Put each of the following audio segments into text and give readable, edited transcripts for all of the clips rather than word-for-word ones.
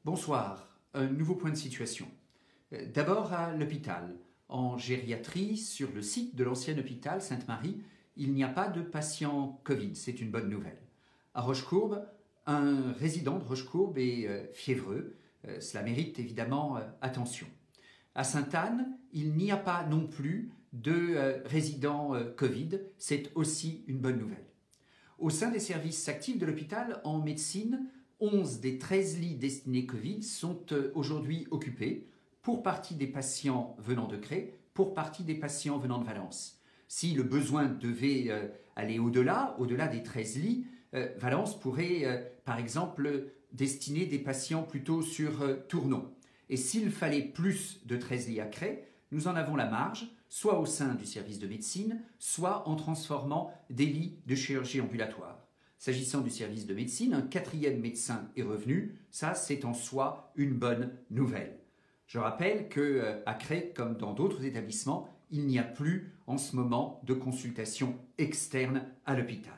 Bonsoir, un nouveau point de situation. D'abord à l'hôpital. En gériatrie, sur le site de l'ancien hôpital Sainte-Marie, il n'y a pas de patients Covid, c'est une bonne nouvelle. À Rochecourbe, un résident de Rochecourbe est fiévreux, cela mérite évidemment attention. À Sainte-Anne, il n'y a pas non plus de résidents Covid, c'est aussi une bonne nouvelle. Au sein des services actifs de l'hôpital, en médecine, 11 des 13 lits destinés Covid sont aujourd'hui occupés, pour partie des patients venant de Cré, pour partie des patients venant de Valence. Si le besoin devait aller au-delà des 13 lits, Valence pourrait par exemple destiner des patients plutôt sur Tournon. Et s'il fallait plus de 13 lits à Cré, nous en avons la marge, soit au sein du service de médecine, soit en transformant des lits de chirurgie ambulatoire. S'agissant du service de médecine, un 4e médecin est revenu, ça c'est en soi une bonne nouvelle. Je rappelle qu'à Cré, comme dans d'autres établissements, il n'y a plus en ce moment de consultation externe à l'hôpital.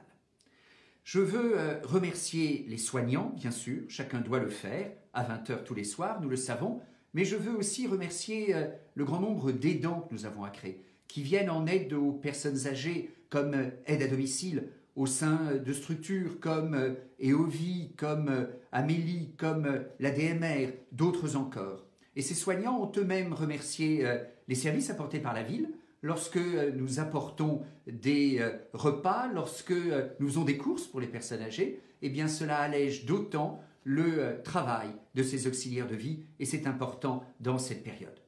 Je veux remercier les soignants, bien sûr, chacun doit le faire, à 20h tous les soirs, nous le savons, mais je veux aussi remercier le grand nombre d'aidants que nous avons à Cré, qui viennent en aide aux personnes âgées, comme aide à domicile, au sein de structures comme EOVI, comme Amélie, comme l'ADMR, d'autres encore. Et ces soignants ont eux-mêmes remercié les services apportés par la ville lorsque nous apportons des repas, lorsque nous faisons des courses pour les personnes âgées. Eh bien, cela allège d'autant le travail de ces auxiliaires de vie et c'est important dans cette période.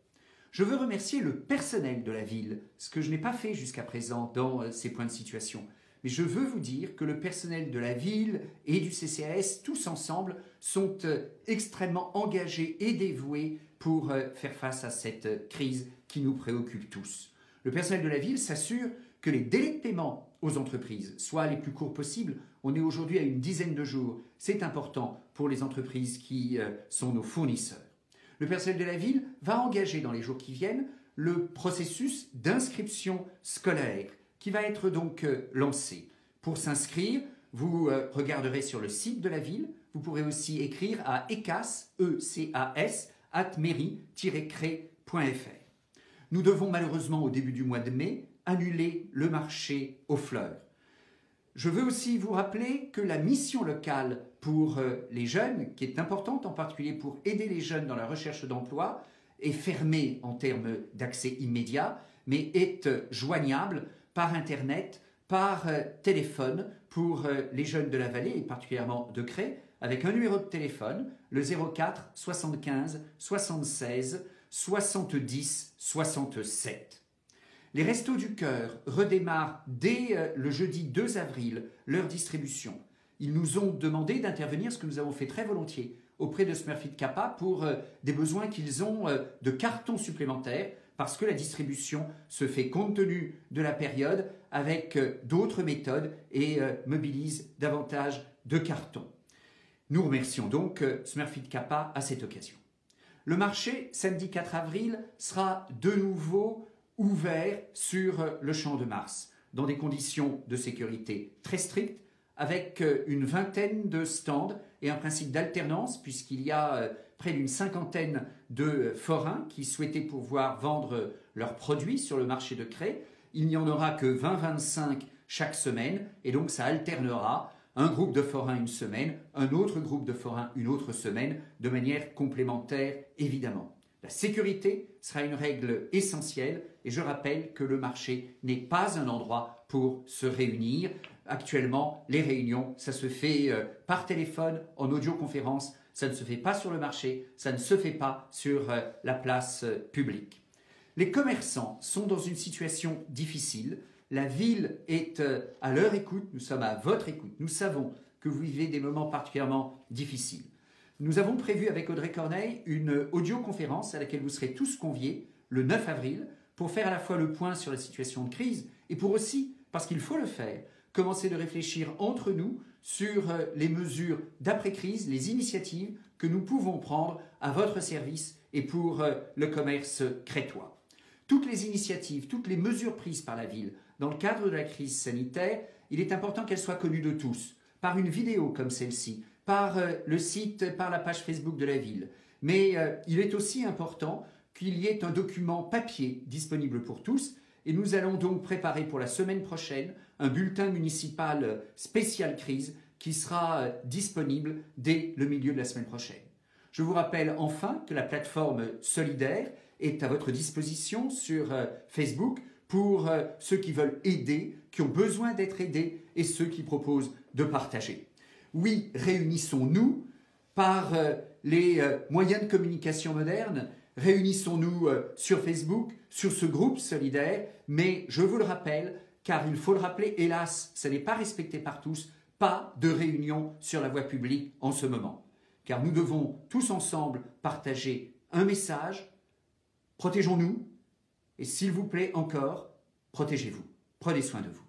Je veux remercier le personnel de la ville, ce que je n'ai pas fait jusqu'à présent dans ces points de situation. Mais je veux vous dire que le personnel de la ville et du CCAS, tous ensemble, sont extrêmement engagés et dévoués pour faire face à cette crise qui nous préoccupe tous. Le personnel de la ville s'assure que les délais de paiement aux entreprises soient les plus courts possibles. On est aujourd'hui à une dizaine de jours. C'est important pour les entreprises qui sont nos fournisseurs. Le personnel de la ville va engager dans les jours qui viennent le processus d'inscription scolaire qui va être donc lancé. Pour s'inscrire, vous regarderez sur le site de la ville. Vous pourrez aussi écrire à ecas, mairie-cré.fr. Nous devons malheureusement au début du mois de mai annuler le marché aux fleurs. Je veux aussi vous rappeler que la mission locale pour les jeunes, qui est importante en particulier pour aider les jeunes dans la recherche d'emploi, est fermée en termes d'accès immédiat, mais est joignable par Internet, par téléphone pour les jeunes de la vallée et particulièrement de Cré, avec un numéro de téléphone, le 04 75 76 70 67. Les Restos du Cœur redémarrent dès le jeudi 2 avril leur distribution. Ils nous ont demandé d'intervenir, ce que nous avons fait très volontiers, auprès de Smurfit Kappa pour des besoins qu'ils ont de cartons supplémentaires parce que la distribution se fait compte tenu de la période avec d'autres méthodes et mobilise davantage de cartons. Nous remercions donc Smurfit Kappa à cette occasion. Le marché, samedi 4 avril, sera de nouveau ouvert sur le Champ de Mars, dans des conditions de sécurité très strictes, avec une vingtaine de stands et un principe d'alternance, puisqu'il y a près d'une cinquantaine de forains qui souhaitaient pouvoir vendre leurs produits sur le marché de Cré. Il n'y en aura que 20-25 chaque semaine, et donc ça alternera. Un groupe de forains une semaine, un autre groupe de forains une autre semaine, de manière complémentaire évidemment. La sécurité sera une règle essentielle et je rappelle que le marché n'est pas un endroit pour se réunir. Actuellement, les réunions, ça se fait par téléphone, en audioconférence, ça ne se fait pas sur le marché, ça ne se fait pas sur la place publique. Les commerçants sont dans une situation difficile. La ville est à leur écoute, nous sommes à votre écoute. Nous savons que vous vivez des moments particulièrement difficiles. Nous avons prévu avec Audrey Corneille une audioconférence à laquelle vous serez tous conviés le 9 avril pour faire à la fois le point sur la situation de crise et pour aussi, parce qu'il faut le faire, commencer de réfléchir entre nous sur les mesures d'après-crise, les initiatives que nous pouvons prendre à votre service et pour le commerce crétois. Toutes les initiatives, toutes les mesures prises par la ville dans le cadre de la crise sanitaire, il est important qu'elles soient connues de tous, par une vidéo comme celle-ci, par le site, par la page Facebook de la ville. Mais il est aussi important qu'il y ait un document papier disponible pour tous. Et nous allons donc préparer pour la semaine prochaine un bulletin municipal spécial crise qui sera disponible dès le milieu de la semaine prochaine. Je vous rappelle enfin que la plateforme Solidaire est à votre disposition sur Facebook pour ceux qui veulent aider, qui ont besoin d'être aidés et ceux qui proposent de partager. Oui, réunissons-nous par les moyens de communication modernes. Réunissons-nous sur Facebook, sur ce groupe solidaire, mais je vous le rappelle, car il faut le rappeler, hélas, ce n'est pas respecté par tous, pas de réunion sur la voie publique en ce moment. Car nous devons tous ensemble partager un message, protégeons-nous, et s'il vous plaît encore, protégez-vous, prenez soin de vous.